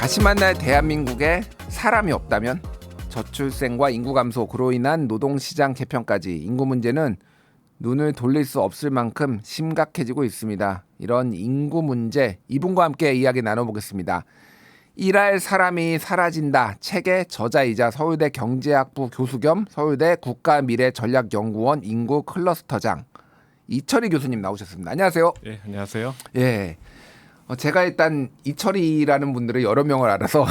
다시 만날 대한민국에 사람이 없다면? 저출생과 인구 감소, 그로 인한 노동시장 개편까지 인구 문제는 눈을 돌릴 수 없을 만큼 심각해지고 있습니다. 이런 인구 문제, 이분과 함께 이야기 나눠보겠습니다. 일할 사람이 사라진다 책의 저자이자 서울대 경제학부 교수 겸 서울대 국가미래전략연구원 인구 클러스터장 이철희 교수님 나오셨습니다. 안녕하세요. 예, 안녕하세요. 예. 제가 일단 이철희라는 분들을 여러 명을 알아서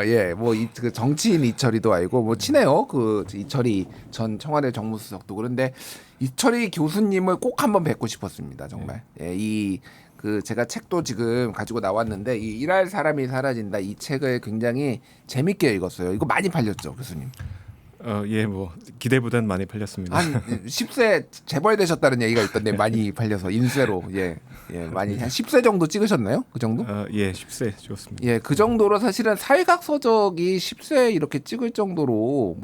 예, 그 정치인 이철희도 알고 친해요. 그 이철희 전 청와대 정무수석도. 그런데 이철희 교수님을 꼭 한번 뵙고 싶었습니다. 정말. 예, 제가 책도 지금 가지고 나왔는데 이 일할 사람이 사라진다 이 책을 굉장히 재밌게 읽었어요. 이거 많이 팔렸죠, 교수님? 예, 기대보단 많이 팔렸습니다. 한 10세 재벌되셨다는 얘기가 있던데 많이 팔려서 인쇄로 많이 한 10세 정도 찍으셨나요? 그 정도? 예, 10세 찍었습니다. 예, 그 정도로 사실은 사회학 서적이 10세 이렇게 찍을 정도로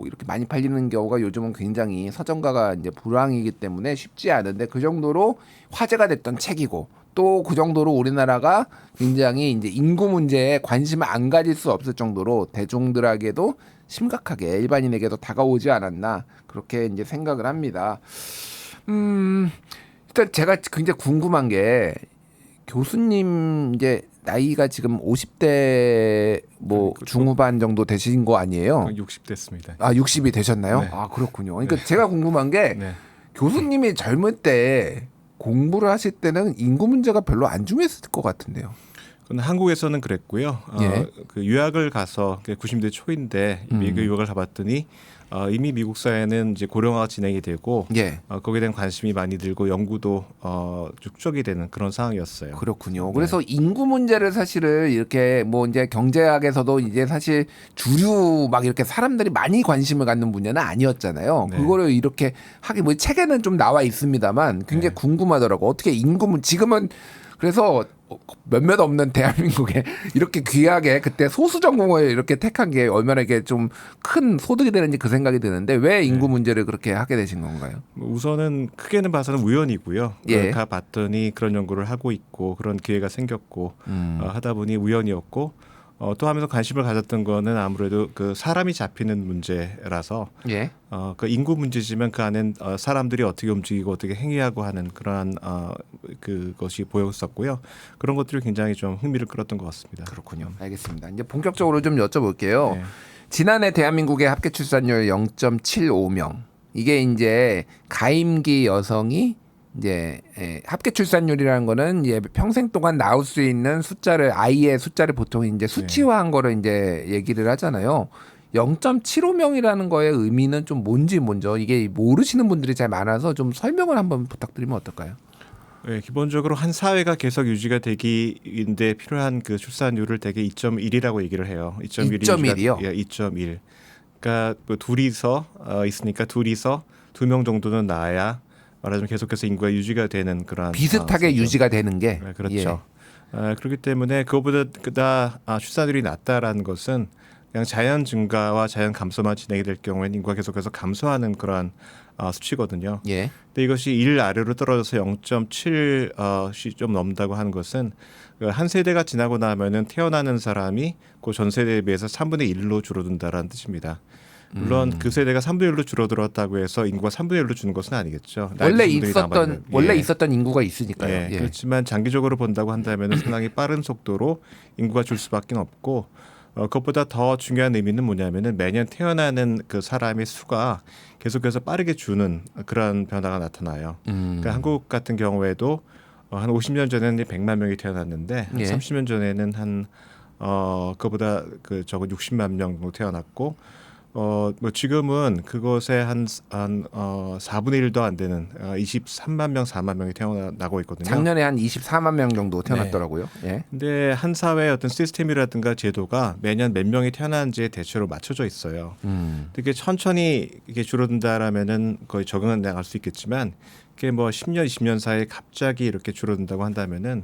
이렇게 많이 팔리는 경우가 요즘은 굉장히 서점가가 이제 불황이기 때문에 쉽지 않은데 그 정도로 화제가 됐던 책이고 또 그 정도로 우리나라가 굉장히 이제 인구 문제에 관심을 안 가질 수 없을 정도로 대중들에게도 심각하게 일반인에게도 다가오지 않았나 그렇게 이제 생각을 합니다. 일단 제가 굉장히 궁금한 게 교수님 이제 나이가 지금 50대 중후반 정도 되신 거 아니에요? 60대였습니다. 아, 60이 되셨나요? 네. 아, 그렇군요. 그러니까 제가 궁금한 게 네. 교수님이 젊을 때 공부를 하실 때는 인구 문제가 별로 안 중요했을 것 같은데요. 한국에서는 그랬고요. 예. 그 유학을 가서 90대 초인데 미국 유학을 가봤더니 이미 미국 사회는 이제 고령화가 진행이 되고 예. 거기에 대한 관심이 많이 들고 연구도 축적이 되는 그런 상황이었어요. 그렇군요. 네. 그래서 인구 문제를 사실은 이렇게 이제 경제학에서도 이제 사실 주류 막 이렇게 사람들이 많이 관심을 갖는 분야는 아니었잖아요. 네. 그거를 이렇게 하긴 책에는 좀 나와 있습니다만 굉장히 궁금하더라고. 어떻게 지금은 그래서 몇몇 없는 대한민국에 이렇게 귀하게 그때 소수 전공을 이렇게 택한 게 얼마나 이게 좀 큰 소득이 되는지 그 생각이 드는데 왜 인구 문제를 그렇게 하게 되신 건가요? 우선은 크게는 봐서는 우연이고요. 예. 가 봤더니 그런 연구를 하고 있고 그런 기회가 생겼고 하다 보니 우연이었고 또 하면서 관심을 가졌던 거는 아무래도 그 사람이 잡히는 문제라서 예. 그 인구 문제지만 그 안엔 사람들이 어떻게 움직이고 어떻게 행위하고 하는 그러한 그것이 보였었고요. 그런 것들이 굉장히 좀 흥미를 끌었던 것 같습니다. 그렇군요. 알겠습니다. 이제 본격적으로 좀 여쭤볼게요. 네. 지난해 대한민국의 합계 출산율 0.75명. 이게 이제 가임기 여성이 이제 합계 출산율이라는 거는 이제 평생 동안 낳을 수 있는 아이의 숫자를 보통 이제 수치화한 거를 이제 얘기를 하잖아요. 0.75명이라는 거의 의미는 좀 뭔지 먼저 이게 모르시는 분들이 잘 많아서 좀 설명을 한번 부탁드리면 어떨까요? 네, 기본적으로 한 사회가 계속 유지가 되기인데 필요한 그 출산율을 대개 2.1이라고 얘기를 해요. 2.1이요? 예, 2.1. 그러니까 둘이서 있으니까 둘이서 2명 정도는 낳아야 말하자면 계속해서 인구가 유지가 되는 그런 비슷하게 유지가 되는 게. 네, 그렇죠. 그렇기 때문에 그거보다 출산율이 낮다라는 것은 그냥 자연 증가와 자연 감소만 진행이 될 경우에는 인구가 계속해서 감소하는 그런 수치거든요. 예. 근데 이것이 1 아래로 떨어져서 0.7이 좀 넘는다고 하는 것은 한 세대가 지나고 나면은 태어나는 사람이 그 전 세대에 비해서 3분의 1로 줄어든다라는 뜻입니다. 물론 그 세대가 3분의 1로 줄어들었다고 해서 인구가 3분의 1로 주는 것은 아니겠죠. 원래 있었던 인구가 있으니까요. 예. 예. 그렇지만 장기적으로 본다고 한다면 상당히 빠른 속도로 인구가 줄 수밖에 없고 그것보다 더 중요한 의미는 뭐냐면은 매년 태어나는 그 사람의 수가 계속해서 빠르게 주는 그런 변화가 나타나요. 그러니까 한국 같은 경우에도 한 50년 전에는 100만 명이 태어났는데 한 예. 30년 전에는 한 그보다 적은 60만 명 정도 태어났고 지금은 그것의 한 4분의 1도 안 되는 23만 명, 4만 명이 태어나고 있거든요. 작년에 한 24만 명 정도 태어났더라고요. 예. 근데 한 사회의 어떤 시스템이라든가 제도가 매년 몇 명이 태어나는지에 대체로 맞춰져 있어요. 되게 천천히 이게 줄어든다라면은 거의 적응은 나갈 수 있겠지만 그게 10년, 20년 사이에 갑자기 이렇게 줄어든다고 한다면은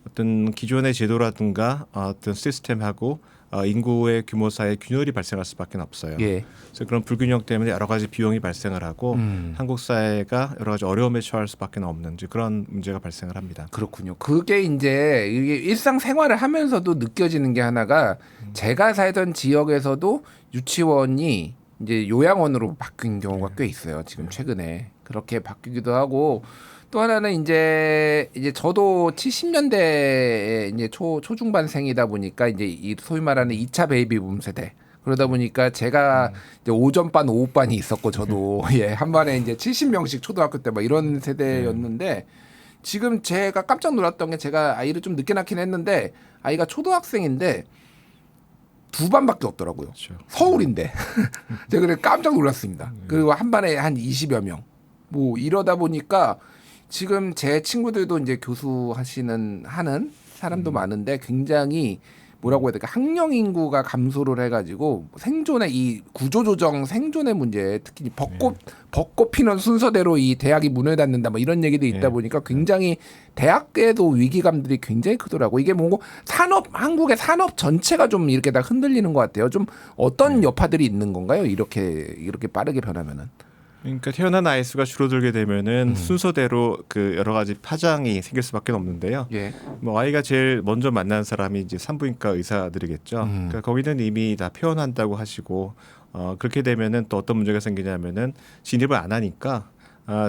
어떤 기존의 제도라든가 어떤 시스템하고 인구의 규모 사이에 균열이 발생할 수밖에 없어요. 예. 그래서 그런 불균형 때문에 여러 가지 비용이 발생을 하고 한국 사회가 여러 가지 어려움에 처할 수밖에 없는 이제 그런 문제가 발생을 합니다. 그렇군요. 그게 이제 이게 일상생활을 하면서도 느껴지는 게 하나가 제가 살던 지역에서도 유치원이 이제 요양원으로 바뀐 경우가 꽤 있어요. 지금 최근에 그렇게 바뀌기도 하고 또 하나는 이제 저도 70년대 이제 초중반생이다 보니까 이제 이 소위 말하는 2차 베이비붐 세대. 그러다 보니까 제가 이제 오전반, 오후반이 있었고 저도 예, 한 반에 이제 70명씩 초등학교 때 막 이런 세대였는데 지금 제가 깜짝 놀랐던 게 제가 아이를 좀 늦게 낳긴 했는데 아이가 초등학생인데 두 반밖에 없더라고요. 그렇죠. 서울인데 제가 그래 깜짝 놀랐습니다. 그리고 한 반에 한 20여 명. 뭐 이러다 보니까 지금 제 친구들도 이제 하는 사람도 많은데 굉장히 뭐라고 해야 될까 학령 인구가 감소를 해가지고 생존의 이 구조조정 생존의 문제 특히 벚꽃 피는 순서대로 이 대학이 문을 닫는다 뭐 이런 얘기도 있다 보니까 굉장히 대학에도 위기감들이 굉장히 크더라고. 이게 뭐고 한국의 산업 전체가 좀 이렇게 다 흔들리는 것 같아요. 좀 어떤 여파들이 있는 건가요? 이렇게 빠르게 변하면은. 그러니까 태어난 아이 수가 줄어들게 되면은 순서대로 그 여러 가지 파장이 생길 수밖에 없는데요. 예. 뭐 아이가 제일 먼저 만난 사람이 이제 산부인과 의사들이겠죠. 그러니까 거기는 이미 다 퇴원한다고 하시고 그렇게 되면은 또 어떤 문제가 생기냐면은 진입을 안 하니까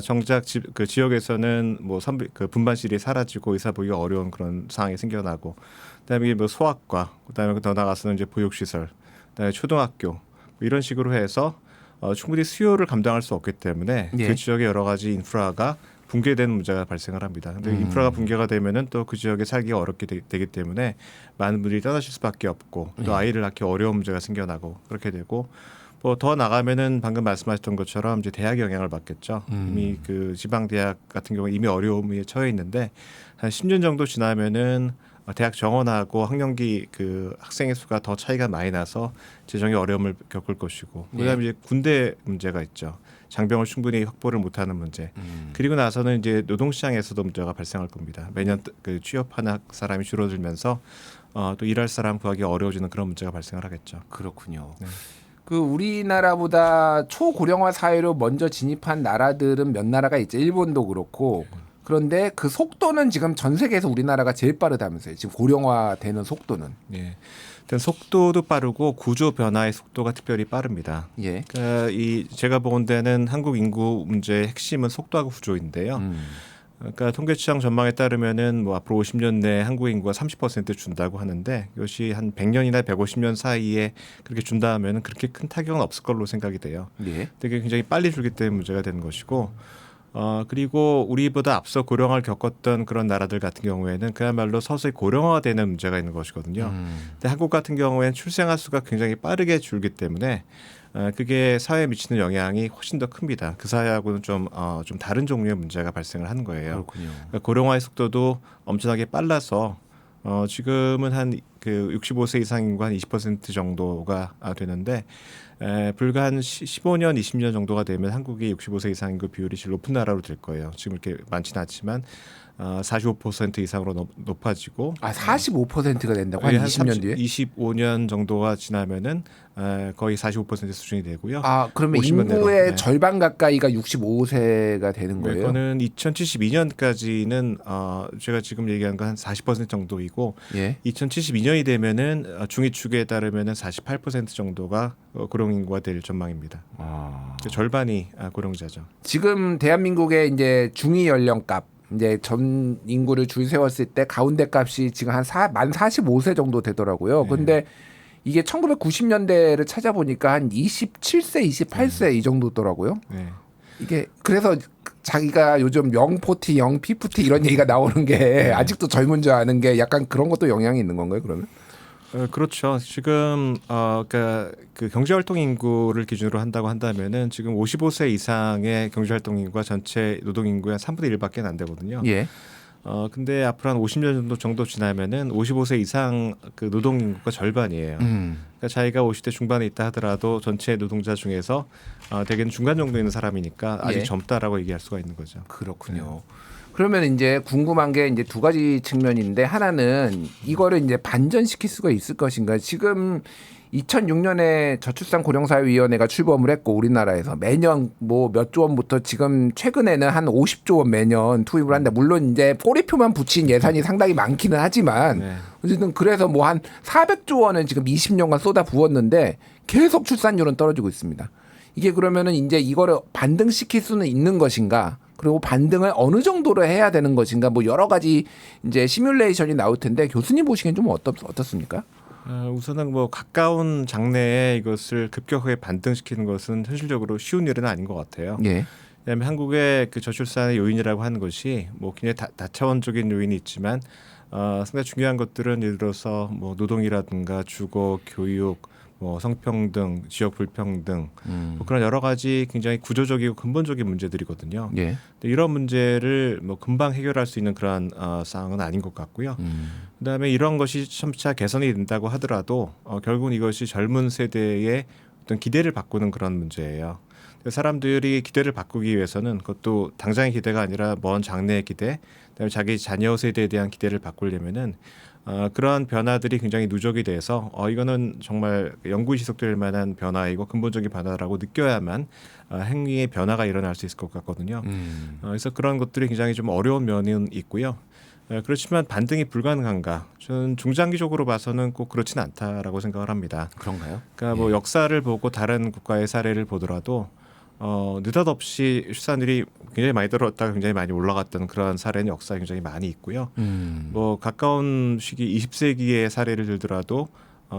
정작 그 지역에서는 뭐 그 분반실이 사라지고 의사 보기가 어려운 그런 상황이 생겨나고 그다음에 뭐 소아과 그다음에 더 나가서는 이제 보육시설 그다음에 초등학교 뭐 이런 식으로 해서 충분히 수요를 감당할 수 없기 때문에 예. 그 지역의 여러 가지 인프라가 붕괴되는 문제가 발생을 합니다. 근데 인프라가 붕괴가 되면은 또 그 지역에 살기가 어렵게 되기 때문에 많은 분들이 떠나실 수밖에 없고 또 아이를 낳기 어려운 문제가 생겨나고 그렇게 되고 뭐 더 나가면은 방금 말씀하셨던 것처럼 이제 대학 영향을 받겠죠. 이미 그 지방 대학 같은 경우 이미 어려움에 처해 있는데 한 10년 정도 지나면은 대학 정원하고 학령기 그 학생의 수가 더 차이가 많이 나서 재정의 어려움을 겪을 것이고 그다음에 이제 군대 문제가 있죠. 장병을 충분히 확보를 못하는 문제. 그리고 나서는 이제 노동시장에서도 문제가 발생할 겁니다. 매년 그 취업하는 사람이 줄어들면서 또 일할 사람 구하기 어려워지는 그런 문제가 발생을 하겠죠. 그렇군요. 그 우리나라보다 초고령화 사회로 먼저 진입한 나라들은 몇 나라가 있죠. 일본도 그렇고. 그런데 그 속도는 지금 전 세계에서 우리나라가 제일 빠르다면서요. 지금 고령화되는 속도는. 예. 일단 속도도 빠르고 구조 변화의 속도가 특별히 빠릅니다. 예. 그러니까 이 제가 본 데는 한국 인구 문제의 핵심은 속도하고 구조인데요. 그러니까 통계청 전망에 따르면은 뭐 앞으로 50년 내에 한국 인구가 30% 준다고 하는데 이것이 한 100년이나 150년 사이에 그렇게 준다 하면은 그렇게 큰 타격은 없을 걸로 생각이 돼요. 예. 되게 굉장히 빨리 줄기 때문에 문제가 되는 것이고 그리고 우리보다 앞서 고령화를 겪었던 그런 나라들 같은 경우에는 그야말로 서서히 고령화되는 문제가 있는 것이거든요. 근데 한국 같은 경우에는 출생아 수가 굉장히 빠르게 줄기 때문에 그게 사회에 미치는 영향이 훨씬 더 큽니다. 그 사회하고는 좀 다른 종류의 문제가 발생을 하는 거예요. 그렇군요. 그러니까 고령화의 속도도 엄청나게 빨라서 지금은 한 그 65세 이상 인구 한 20% 정도가 되는데 불과 한 15년, 20년 정도가 되면 한국이 65세 이상 인구 비율이 제일 높은 나라로 될 거예요. 지금 이렇게 많지는 않지만 45% 이상으로 높아지고 45%가 된다고 한 20년 뒤에? 25년 정도가 지나면은 거의 45% 수준이 되고요. 그러면 50년 내로. 인구의 네. 절반 가까이가 65세가 되는 거예요? 이거는 2072년까지는 제가 지금 얘기한 건 한 40% 정도이고 예. 2072년이 되면은 중위축에 따르면은 48% 정도가 고령 인구가 될 전망입니다. 절반이 고령자죠. 지금 대한민국의 이제 중위 연령값 이제 전 인구를 줄 세웠을 때 가운데 값이 지금 만 45세 정도 되더라고요. 근데 이게 1990년대를 찾아보니까 한 27세, 28세 이 정도더라고요. 네. 이게 그래서 자기가 요즘 영포티, 영피프티 이런 얘기가 나오는 게 아직도 젊은 줄 아는 게 약간 그런 것도 영향이 있는 건가요, 그러면? 그렇죠. 지금 그러니까 그 경제활동 인구를 기준으로 한다고 한다면은 지금 55세 이상의 경제활동 인구가 전체 노동 인구의 한 3분의 1밖에 안 되거든요. 예. 근데 앞으로 한 50년 정도 지나면은 55세 이상 그 노동 인구가 절반이에요. 그러니까 자기가 50대 중반에 있다 하더라도 전체 노동자 중에서 대개는 중간 정도 있는 사람이니까 아직 예. 젊다라고 얘기할 수가 있는 거죠. 그렇군요. 그러면 이제 궁금한 게 이제 두 가지 측면인데 하나는 이거를 이제 반전시킬 수가 있을 것인가. 지금 2006년에 저출산 고령사회위원회가 출범을 했고 우리나라에서 매년 뭐 몇 조 원부터 지금 최근에는 한 50조 원 매년 투입을 한다. 물론 이제 꼬리표만 붙인 예산이 상당히 많기는 하지만 네. 어쨌든 그래서 뭐 한 400조 원을 지금 20년간 쏟아 부었는데 계속 출산율은 떨어지고 있습니다. 이게 그러면은 이제 이거를 반등시킬 수는 있는 것인가? 그리고 반등을 어느 정도로 해야 되는 것인가? 뭐 여러 가지 이제 시뮬레이션이 나올 텐데 교수님 보시기엔 좀 어떻습니까? 우선은 뭐 가까운 장래에 이것을 급격하게 반등시키는 것은 현실적으로 쉬운 일은 아닌 것 같아요. 예. 왜냐하면 한국의 그 저출산의 요인이라고 하는 것이 뭐 굉장히 다차원적인 요인이 있지만 상당히 중요한 것들은 예를 들어서 뭐 노동이라든가 주거, 교육, 뭐 성평등, 지역 불평등 뭐 그런 여러 가지 굉장히 구조적이고 근본적인 문제들이거든요. 예. 근데 이런 문제를 뭐 금방 해결할 수 있는 그런 상황은 아닌 것 같고요. 그다음에 이런 것이 점차 개선이 된다고 하더라도 결국은 이것이 젊은 세대의 어떤 기대를 바꾸는 그런 문제예요. 사람들이 기대를 바꾸기 위해서는 그것도 당장의 기대가 아니라 먼 장래의 기대, 그다음에 자기 자녀 세대에 대한 기대를 바꾸려면은 그러한 변화들이 굉장히 누적이 돼서 이거는 정말 영구히 지속될 만한 변화이고 근본적인 변화라고 느껴야만 행위의 변화가 일어날 수 있을 것 같거든요. 그래서 그런 것들이 굉장히 좀 어려운 면은 있고요. 그렇지만 반등이 불가능한가? 저는 중장기적으로 봐서는 꼭 그렇지는 않다라고 생각을 합니다. 그런가요? 그러니까 뭐 역사를 보고 다른 국가의 사례를 보더라도 느닷없이 출산율이 굉장히 많이 떨어졌다가 굉장히 많이 올라갔던 그런 사례는 역사에 굉장히 많이 있고요. 뭐 가까운 시기 20세기의 사례를 들더라도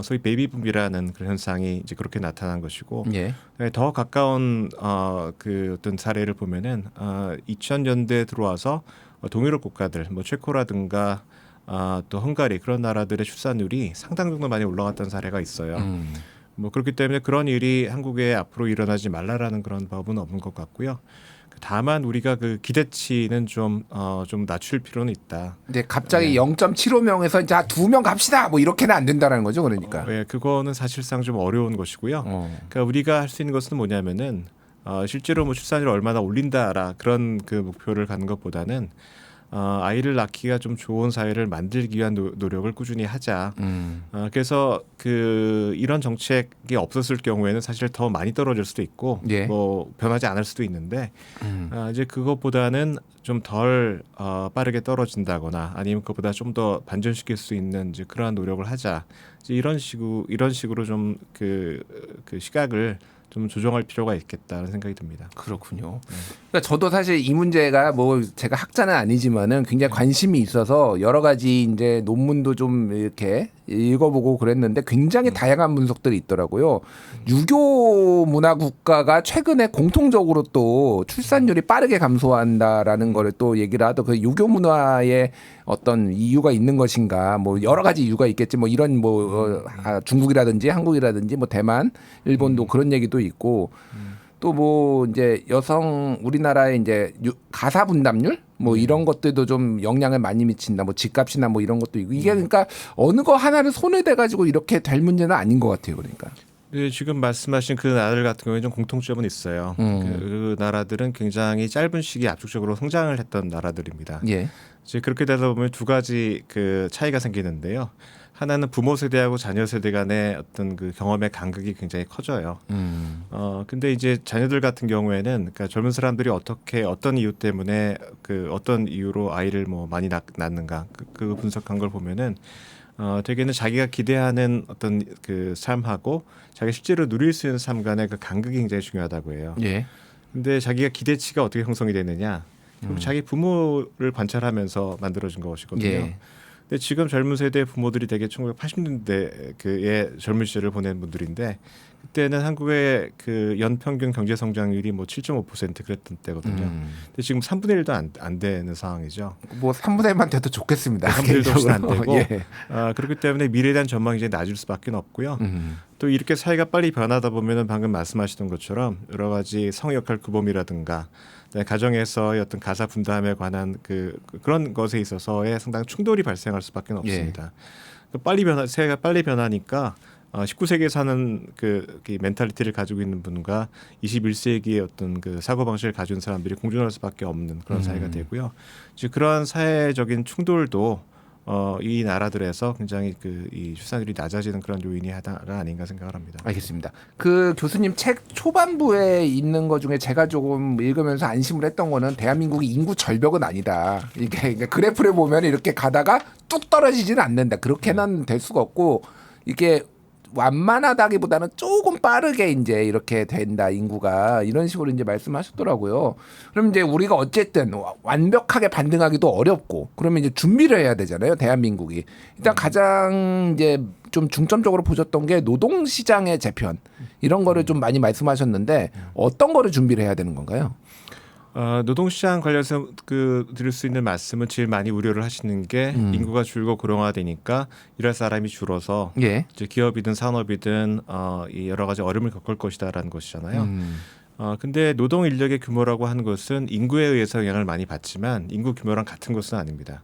소위 베이비붐이라는 그런 현상이 이제 그렇게 나타난 것이고 예. 더 가까운 그 어떤 사례를 보면은 2000년대에 들어와서 동유럽 국가들 뭐 체코라든가 또 헝가리 그런 나라들의 출산율이 상당 정도 많이 올라갔던 사례가 있어요. 뭐 그렇기 때문에 그런 일이 한국에 앞으로 일어나지 말라라는 그런 법은 없는 것 같고요. 다만 우리가 그 기대치는 좀 낮출 필요는 있다. 근데 갑자기 0.75명에서 이제 2명 갑시다. 뭐 이렇게는 안 된다라는 거죠, 그러니까. 예, 그거는 사실상 좀 어려운 것이고요. 그러니까 우리가 할 수 있는 것은 뭐냐면은 실제로 뭐 출산율을 얼마나 올린다라 그런 그 목표를 갖는 것보다는 아이를 낳기가 좀 좋은 사회를 만들기 위한 노력을 꾸준히 하자. 그래서 그 이런 정책이 없었을 경우에는 사실 더 많이 떨어질 수도 있고, 예. 뭐 변하지 않을 수도 있는데 이제 그것보다는 좀 덜 빠르게 떨어진다거나 아니면 그것보다 좀 더 반전시킬 수 있는 이제 그러한 노력을 하자. 이제 이런 식으로 좀 그 시각을 좀 조정할 필요가 있겠다는 생각이 듭니다. 그렇군요. 그러니까 저도 사실 이 문제가 뭐 제가 학자는 아니지만은 굉장히 관심이 있어서 여러 가지 이제 논문도 좀 이렇게 읽어보고 그랬는데 굉장히 다양한 분석들이 있더라고요. 유교 문화 국가가 최근에 공통적으로 또 출산율이 빠르게 감소한다라는 거를 또 얘기를 하더 그 유교 문화의 어떤 이유가 있는 것인가 뭐 여러 가지 이유가 있겠지 뭐 이런 뭐 중국이라든지 한국이라든지 뭐 대만 일본도 그런 얘기도 있고 또 뭐 이제 여성 우리나라의 이제 가사 분담률 뭐 이런 것들도 좀 영향을 많이 미친다 뭐 집값이나 뭐 이런 것도 있고 이게 그러니까 어느 거 하나를 손을 대 가지고 이렇게 될 문제는 아닌 것 같아요. 그러니까 네, 지금 말씀하신 그 나라들 같은 경우에 좀 공통점은 있어요. 그 나라들은 굉장히 짧은 시기에 압축적으로 성장을 했던 나라들입니다. 예. 이제 그렇게 되다 보면 두 가지 그 차이가 생기는데요. 하나는 부모 세대하고 자녀 세대 간의 어떤 그 경험의 간극이 굉장히 커져요. 근데 이제 자녀들 같은 경우에는 그러니까 젊은 사람들이 어떻게 어떤 이유 때문에 그 어떤 이유로 아이를 뭐 많이 낳는가 그 분석한 걸 보면은 대개는 자기가 기대하는 어떤 그 삶하고 자기가 실제로 누릴 수 있는 삶 간의 그 간극이 굉장히 중요하다고 해요. 예. 근데 자기가 기대치가 어떻게 형성이 되느냐? 자기 부모를 관찰하면서 만들어진 것이거든요. 예. 근데 지금 젊은 세대 부모들이 대개 1980년대 그의 젊은 시절을 보낸 분들인데 그때는 한국의 그 연평균 경제 성장률이 뭐 7.5% 그랬던 때거든요. 근데 지금 3분의 1도 안 되는 상황이죠. 뭐 3분의 1만 돼도 좋겠습니다. 3분의 1도 훨씬 안 되고 예. 그렇기 때문에 미래에 대한 전망이 이제 낮을 수밖에 없고요. 또 이렇게 사회가 빨리 변하다 보면은 방금 말씀하시던 것처럼 여러 가지 성의 역할 규범이라든가 가정에서의 어떤 가사 분담에 관한 그런 것에 있어서의 상당히 충돌이 발생할 수밖에 없습니다. 예. 세계가 빨리 변하니까 19세기에 사는 그 멘탈리티를 가지고 있는 분과 21세기의 어떤 그 사고 방식을 가진 사람들이 공존할 수밖에 없는 그런 사회가 되고요. 즉 그러한 사회적인 충돌도 이 나라들에서 굉장히 이 출산율이 낮아지는 그런 요인이 하나가 아닌가 생각을 합니다. 알겠습니다. 그 교수님 책 초반부에 있는 것 중에 제가 조금 읽으면서 안심을 했던 거는 대한민국이 인구 절벽은 아니다. 이게 그러니까 그래프를 보면 이렇게 가다가 뚝 떨어지지는 않는다. 그렇게는 될 수가 없고 이게 완만하다기보다는 조금 빠르게 이제 이렇게 된다 인구가 이런 식으로 이제 말씀하셨더라고요. 그럼 이제 우리가 어쨌든 완벽하게 반등하기도 어렵고 그러면 이제 준비를 해야 되잖아요 대한민국이. 일단 가장 이제 좀 중점적으로 보셨던 게 노동시장의 재편 이런 거를 좀 많이 말씀하셨는데 어떤 거를 준비를 해야 되는 건가요? 노동시장 관련해서 드릴 수 있는 말씀은 제일 많이 우려를 하시는 게 인구가 줄고 고령화되니까 일할 사람이 줄어서 예. 이제 기업이든 산업이든 이 여러 가지 어려움을 겪을 것이다라는 것이잖아요. 근데 노동 인력의 규모라고 하는 것은 인구에 의해서 영향을 많이 받지만 인구 규모랑 같은 것은 아닙니다.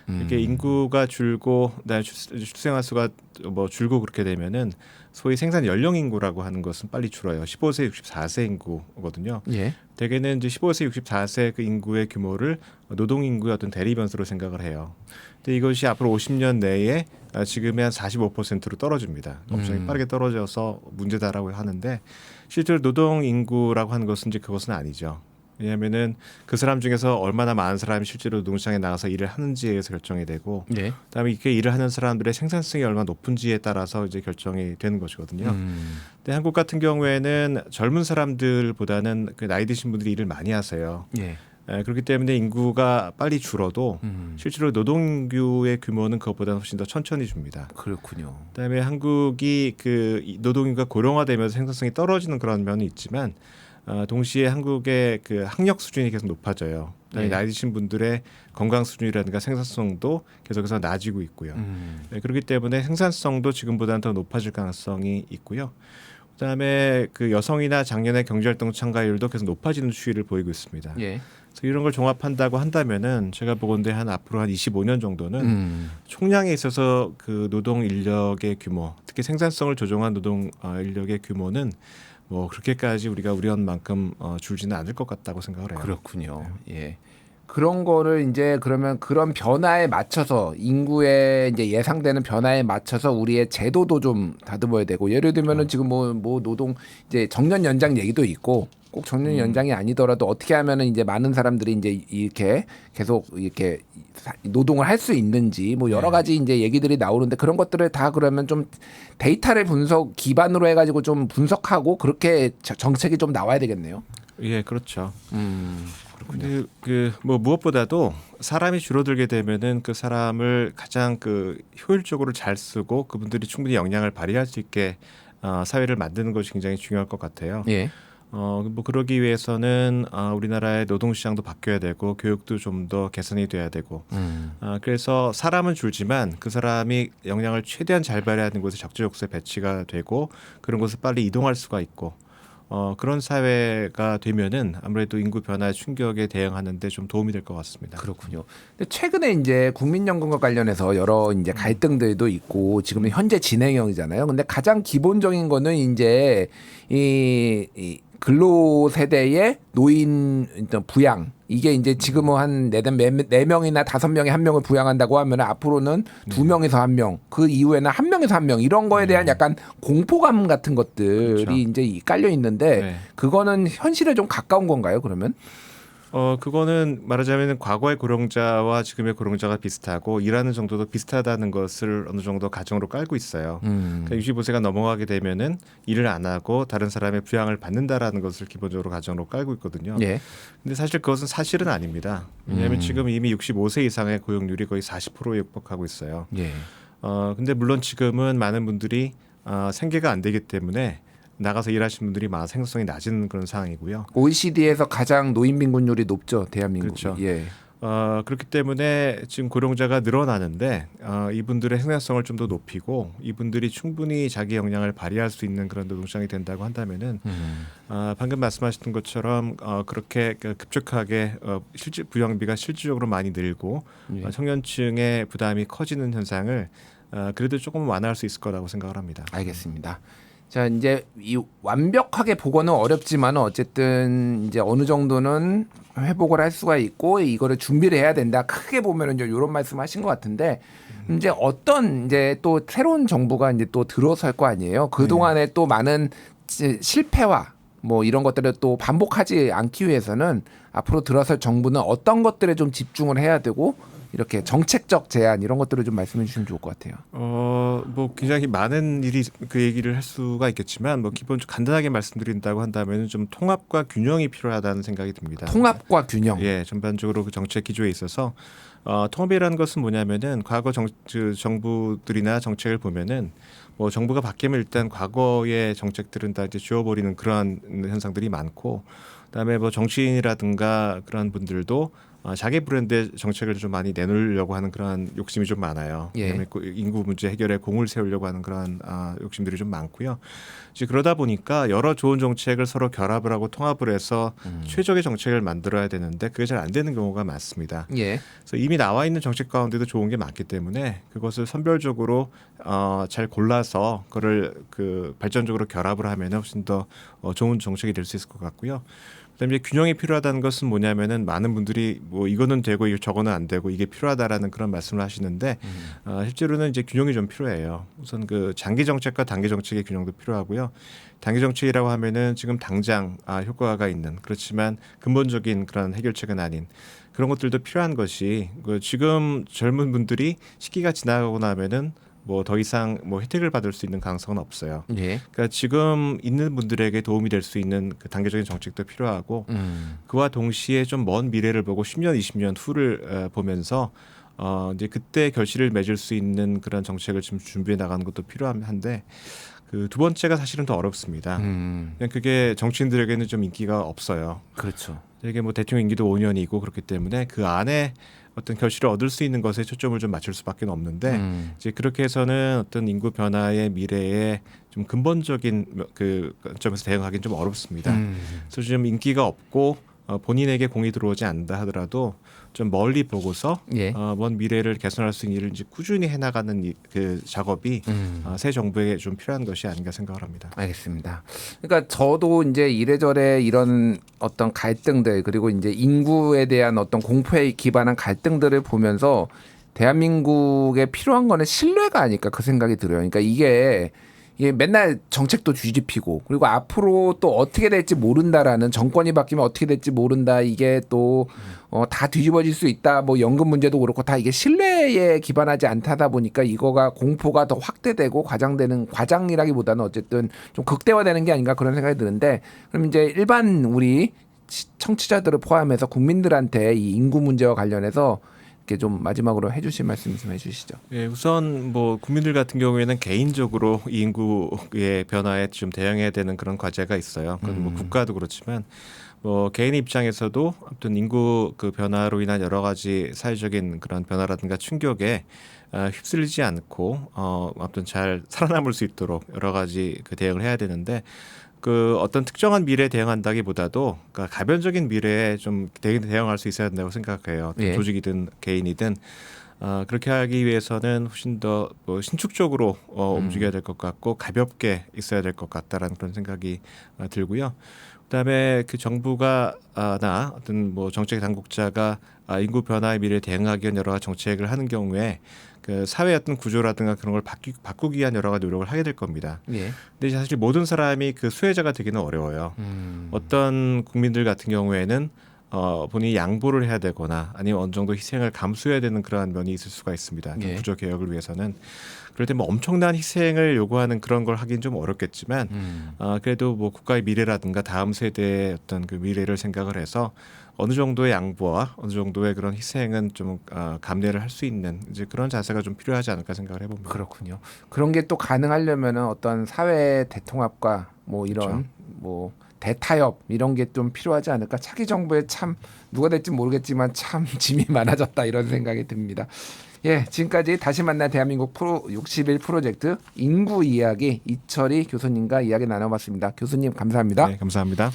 이렇게 인구가 줄고 출생아 수가 뭐 줄고 그렇게 되면은 소위 생산 연령 인구라고 하는 것은 빨리 줄어요. 15세, 64세 인구거든요. 예. 대개는 이제 15세, 64세 그 인구의 규모를 노동 인구의 어떤 대리 변수로 생각을 해요. 근데 이것이 앞으로 50년 내에 지금의 한 45%로 떨어집니다. 엄청 빠르게 떨어져서 문제다라고 하는데 실제로 노동 인구라고 하는 것은 이제 그것은 아니죠. 왜냐하면은 그 사람 중에서 얼마나 많은 사람이 실제로 노동시장에 나가서 일을 하는지에 의해서 결정이 되고, 예. 그다음에 이렇게 일을 하는 사람들의 생산성이 얼마나 높은지에 따라서 이제 결정이 되는 것이거든요. 근데 한국 같은 경우에는 젊은 사람들보다는 그 나이 드신 분들이 일을 많이 하세요. 예. 그렇기 때문에 인구가 빨리 줄어도 실제로 노동인구의 규모는 그것보다 훨씬 더 천천히 줍니다. 그렇군요. 그다음에 한국이 그 노동인구가 고령화되면서 생산성이 떨어지는 그런 면이 있지만 동시에 한국의 그 학력 수준이 계속 높아져요. 네. 나이 드신 분들의 건강 수준이라든가 생산성도 계속해서 낮아지고 있고요. 그렇기 때문에 생산성도 지금보다는 더 높아질 가능성이 있고요. 그다음에 그 여성이나 장년의 경제활동 참가율도 계속 높아지는 추이를 보이고 있습니다. 예. 그래서 이런 걸 종합한다고 한다면은 제가 보건대 앞으로 한 25년 정도는 총량에 있어서 그 노동 인력의 규모, 특히 생산성을 조정한 노동 인력의 규모는 뭐 그렇게까지 우리가 우려한 만큼 줄지는 않을 것 같다고 생각을 해요. 그렇군요. 예. 그런 거를 이제 그러면 그런 변화에 맞춰서 인구의 이제 예상되는 변화에 맞춰서 우리의 제도도 좀 다듬어야 되고 예를 들면은 지금 뭐 노동 이제 정년 연장 얘기도 있고 꼭 정년 연장이 아니더라도 어떻게 하면은 이제 많은 사람들이 이제 이렇게 계속 이렇게 노동을 할 수 있는지 뭐 여러 가지 이제 얘기들이 나오는데 그런 것들을 다 그러면 좀 데이터를 분석 기반으로 해가지고 좀 분석하고 그렇게 정책이 좀 나와야 되겠네요. 예, 그렇죠. 근데 그 뭐 무엇보다도 사람이 줄어들게 되면은 그 사람을 가장 그 효율적으로 잘 쓰고 그분들이 충분히 역량을 발휘할 수 있게 사회를 만드는 것이 굉장히 중요할 것 같아요. 예. 뭐 그러기 위해서는 우리나라의 노동시장도 바뀌어야 되고 교육도 좀 더 개선이 돼야 되고 그래서 사람은 줄지만 그 사람이 역량을 최대한 잘 발휘하는 곳에 적재적소에 배치가 되고 그런 곳에 빨리 이동할 수가 있고 그런 사회가 되면은 아무래도 인구 변화의 충격에 대응하는데 좀 도움이 될 것 같습니다. 그렇군요. 근데 최근에 이제 국민연금과 관련해서 여러 이제 갈등들도 있고 지금은 현재 진행형이잖아요. 근데 가장 기본적인 거는 이제 이 근로 세대의 노인 부양 이게 이제 지금은 한 네 명이나 5명에 1명을 부양한다고 하면 앞으로는 2명에서 1명 그 이후에는 1명에서 1명 이런 거에 대한 약간 공포감 같은 것들이 그렇죠. 이제 깔려 있는데 네. 그거는 현실에 좀 가까운 건가요? 그러면? 그거는 말하자면 과거의 고령자와 지금의 고령자가 비슷하고 일하는 정도도 비슷하다는 것을 어느 정도 가정으로 깔고 있어요. 그러니까 65세가 넘어가게 되면은 일을 안 하고 다른 사람의 부양을 받는다라는 것을 기본적으로 가정으로 깔고 있거든요. 예. 근데 사실 그것은 사실은 아닙니다. 왜냐하면 지금 이미 65세 이상의 고용률이 거의 40%에 육박하고 있어요. 예. 근데 물론 지금은 많은 분들이 생계가 안 되기 때문에 나가서 일하시는 분들이 많아 생산성이 낮은 그런 상황이고요. OECD에서 가장 노인 빈곤율이 높죠, 대한민국. 그렇죠. 예. 그렇기 때문에 지금 고령자가 늘어나는데 이분들의 생산성을 좀 더 높이고 이분들이 충분히 자기 역량을 발휘할 수 있는 그런 노동시장이 된다고 한다면은 방금 말씀하셨던 것처럼 그렇게 급격하게 실질 부양비가 실질적으로 많이 늘고 예. 청년층의 부담이 커지는 현상을 그래도 조금 완화할 수 있을 거라고 생각을 합니다. 알겠습니다. 자, 이제 이 완벽하게 복원은 어렵지만 어쨌든 이제 어느 정도는 회복을 할 수가 있고 이거를 준비를 해야 된다. 크게 보면은 이제 이런 말씀하신 것 같은데 이제 어떤 이제 또 새로운 정부가 이제 또 들어설 거 아니에요. 그 동안에 또 많은 실패와 뭐 이런 것들을 또 반복하지 않기 위해서는 앞으로 들어설 정부는 어떤 것들에 좀 집중을 해야 되고 이렇게 정책적 제안 이런 것들을 좀 말씀해 주시면 좋을 것 같아요. 뭐 굉장히 많은 일이 그 얘기를 할 수가 있겠지만 뭐 기본적으로 간단하게 말씀드린다고 한다면 좀 통합과 균형이 필요하다는 생각이 듭니다. 통합과 균형. 예, 전반적으로 그 정책 기조에 있어서 통합이라는 것은 뭐냐면은 과거 정부들이나 정책을 보면은 뭐 정부가 바뀌면 일단 과거의 정책들은 다 이제 지워버리는 그러한 현상들이 많고, 그다음에 뭐 정치인이라든가 그런 분들도 자기 브랜드의 정책을 좀 많이 내놓으려고 하는 그런 욕심이 좀 많아요. 예. 그다음에 인구 문제 해결에 공을 세우려고 하는 그런 욕심들이 좀 많고요. 이제 그러다 보니까 여러 좋은 정책을 서로 결합을 하고 통합을 해서 최적의 정책을 만들어야 되는데 그게 잘 안 되는 경우가 많습니다. 예. 그래서 이미 나와 있는 정책 가운데도 좋은 게 많기 때문에 그것을 선별적으로 잘 골라서 그거를 그 발전적으로 결합을 하면 훨씬 더 좋은 정책이 될 수 있을 것 같고요. 그다음에 균형이 필요하다는 것은 뭐냐면은 많은 분들이 뭐 이거는 되고 이거 저거는 안 되고 이게 필요하다라는 그런 말씀을 하시는데 실제로는 이제 균형이 좀 필요해요. 우선 그 장기 정책과 단기 정책의 균형도 필요하고요. 단기 정책이라고 하면은 지금 당장 효과가 있는, 그렇지만 근본적인 그런 해결책은 아닌 그런 것들도 필요한 것이, 그 지금 젊은 분들이 시기가 지나가고 나면은 뭐 더 이상 뭐 혜택을 받을 수 있는 가능성은 없어요. 예. 그러니까 지금 있는 분들에게 도움이 될 수 있는 그 단계적인 정책도 필요하고, 그와 동시에 좀 먼 미래를 보고 10년, 20년 후를 보면서 이제 그때 결실을 맺을 수 있는 그런 정책을 지금 준비해 나가는 것도 필요한데, 그 두 번째가 사실은 더 어렵습니다. 그냥 그게 정치인들에게는 좀 인기가 없어요. 그렇죠. 이게 뭐 대통령 임기도 5년이고 그렇기 때문에 그 안에 어떤 결실을 얻을 수 있는 것에 초점을 좀 맞출 수밖에 없는데, 이제 그렇게 해서는 어떤 인구 변화의 미래에 좀 근본적인 그 점에서 대응하기는 좀 어렵습니다. 그래서 좀 인기가 없고 본인에게 공이 들어오지 않는다 하더라도 좀 멀리 보고서 예. 먼 미래를 개선할 수 있는 일을 이제 꾸준히 해나가는 그 작업이 새 정부에게 좀 필요한 것이 아닌가 생각을 합니다. 알겠습니다. 그러니까 저도 이제 이래저래 이런 어떤 갈등들 그리고 이제 인구에 대한 어떤 공포에 기반한 갈등들을 보면서 대한민국에 필요한 거는 신뢰가 아닐까 그 생각이 들어요. 그러니까 이게 맨날 정책도 뒤집히고 그리고 앞으로 또 어떻게 될지 모른다라는, 정권이 바뀌면 어떻게 될지 모른다, 이게 또 다 뒤집어질 수 있다, 뭐 연금 문제도 그렇고 다 이게 신뢰에 기반하지 않다 보니까 이거가 공포가 더 확대되고 과장이라기보다는 어쨌든 좀 극대화되는 게 아닌가 그런 생각이 드는데, 그럼 이제 일반 우리 청취자들을 포함해서 국민들한테 이 인구 문제와 관련해서 이렇게 좀 마지막으로 해주실 말씀 좀 해주시죠. 예, 우선 뭐 국민들 같은 경우에는 개인적으로 이 인구의 변화에 좀 대응해야 되는 그런 과제가 있어요. 그건 뭐 국가도 그렇지만 뭐 개인 입장에서도 아무튼 인구 그 변화로 인한 여러 가지 사회적인 그런 변화라든가 충격에 휩쓸리지 않고 아무튼 잘 살아남을 수 있도록 여러 가지 그 대응을 해야 되는데, 그 어떤 특정한 미래에 대응한다기보다도 그러니까 가변적인 미래에 좀 대응할 수 있어야 된다고 생각해요. 예. 조직이든 개인이든 그렇게 하기 위해서는 훨씬 더 뭐 신축적으로 움직여야 될 것 같고 가볍게 있어야 될 것 같다라는 그런 생각이 들고요. 그다음에 그 정부가 나 어떤 뭐 정책 당국자가 인구 변화의 미래에 대응하기 위한 여러 가지 정책을 하는 경우에 그 사회 어떤 구조라든가 그런 걸 바꾸기 위한 여러 가지 노력을 하게 될 겁니다. 예. 근데 사실 모든 사람이 그 수혜자가 되기는 어려워요. 어떤 국민들 같은 경우에는 본인이 양보를 해야 되거나 아니면 어느 정도 희생을 감수해야 되는 그러한 면이 있을 수가 있습니다. 예. 구조 개혁을 위해서는. 그럴 때 뭐 엄청난 희생을 요구하는 그런 걸 하긴 좀 어렵겠지만 그래도 뭐 국가의 미래라든가 다음 세대의 어떤 그 미래를 생각을 해서 어느 정도의 양보와 어느 정도의 그런 희생은 좀 감내를 할 수 있는 이제 그런 자세가 좀 필요하지 않을까 생각을 해봅니다. 그렇군요. 그런 게 또 가능하려면은 어떤 사회 대통합과 뭐 이런 그렇죠. 뭐 대타협 이런 게 좀 필요하지 않을까. 차기 정부에 참 누가 될지 모르겠지만 참 짐이 많아졌다 이런 생각이 듭니다. 예, 지금까지 다시 만난 대한민국 61 프로젝트 인구 이야기 이철희 교수님과 이야기 나눠봤습니다. 교수님 감사합니다. 네, 감사합니다.